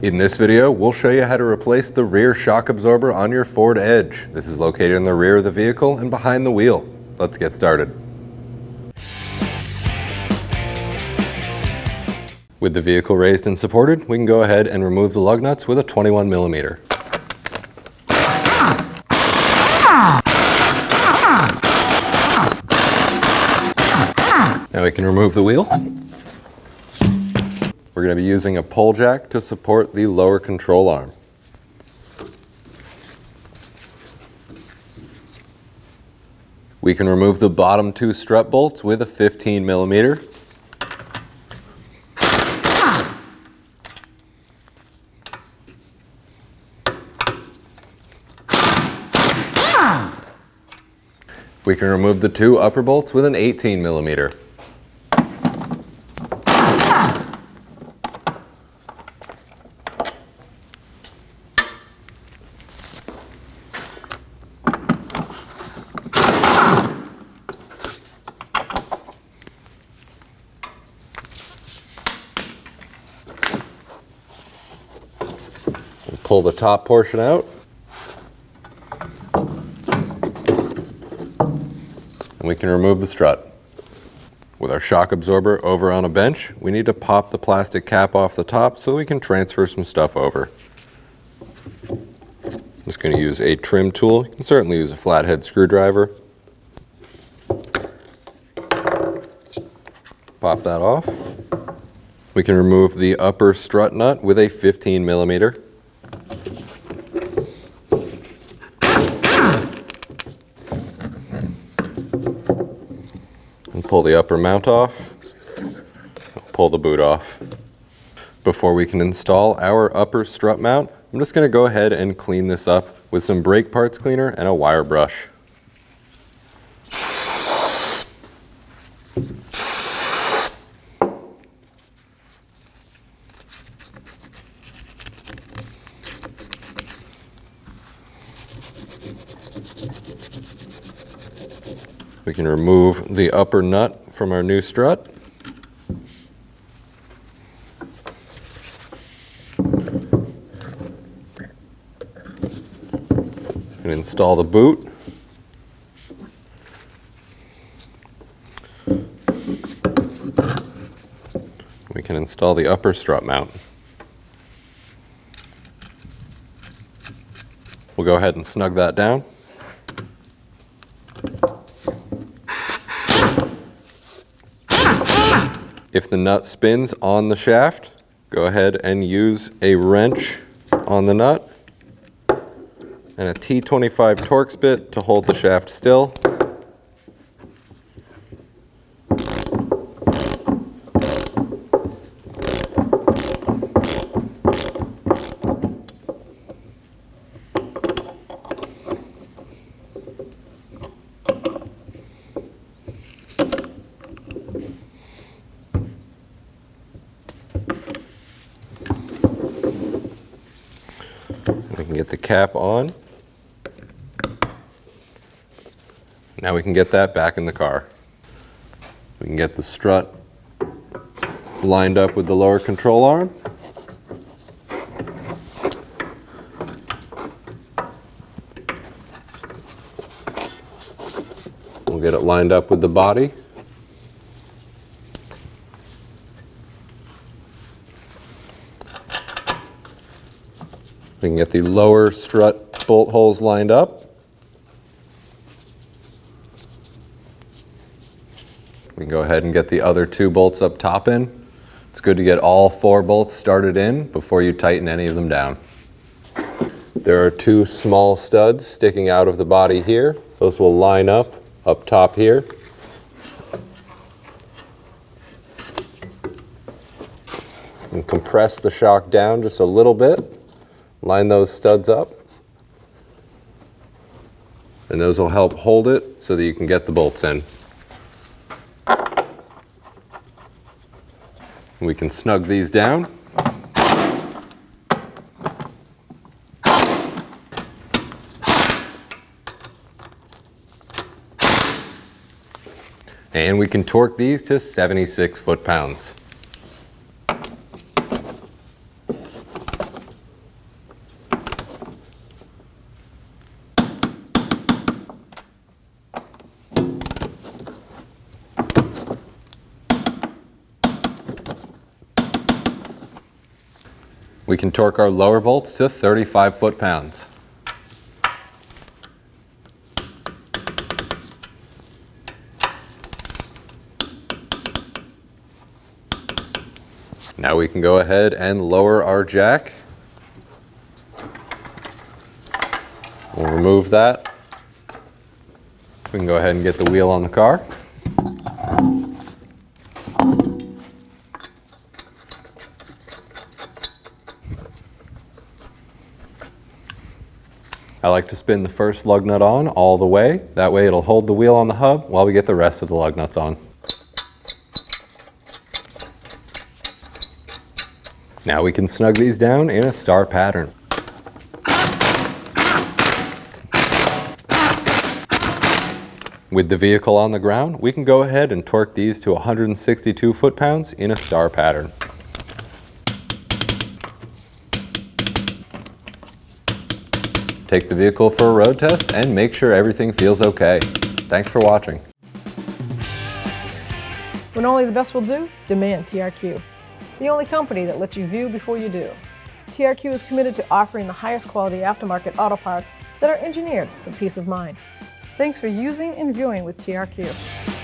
In this video, we'll show you how to replace the rear shock absorber on your Ford Edge. This is located in the rear of the vehicle and behind the wheel. Let's get started. With the vehicle raised and supported, we can go ahead and remove the lug nuts with a 21mm. Now we can remove the wheel. We're going to be using a pull jack to support the lower control arm. We can remove the bottom two strut bolts with a 15mm. We can remove the two upper bolts with an 18mm. Pull the top portion out. And we can remove the strut. With our shock absorber over on a bench, we need to pop the plastic cap off the top so we can transfer some stuff over. I'm just going to use a trim tool. You can certainly use a flathead screwdriver. Pop that off. We can remove the upper strut nut with a 15mm. Pull the upper mount off, pull the boot off. Before we can install our upper strut mount, I'm just going to go ahead and clean this up with some brake parts cleaner and a wire brush. We can remove the upper nut from our new strut. And install the boot. We can install the upper strut mount. We'll go ahead and snug that down. If the nut spins on the shaft, go ahead and use a wrench on the nut and a T25 Torx bit to hold the shaft still. We can get the cap on. Now we can get that back in the car. We can get the strut lined up with the lower control arm. We'll get it lined up with the body. We can get the lower strut bolt holes lined up. We can go ahead and get the other two bolts up top in. It's good to get all four bolts started in before you tighten any of them down. There are two small studs sticking out of the body here. Those will line up top here. And compress the shock down just a little bit. Line those studs up, and those will help hold it so that you can get the bolts in. We can snug these down. And we can torque these to 76 foot-pounds. We can torque our lower bolts to 35 foot-pounds. Now we can go ahead and lower our jack. We'll remove that. We can go ahead and get the wheel on the car. I like to spin the first lug nut on all the way. That way it'll hold the wheel on the hub while we get the rest of the lug nuts on. Now we can snug these down in a star pattern. With the vehicle on the ground, we can go ahead and torque these to 162 foot-pounds in a star pattern. Take the vehicle for a road test and make sure everything feels okay. Thanks for watching. When only the best will do, demand TRQ. The only company that lets you view before you do. TRQ is committed to offering the highest quality aftermarket auto parts that are engineered for peace of mind. Thanks for using and viewing with TRQ.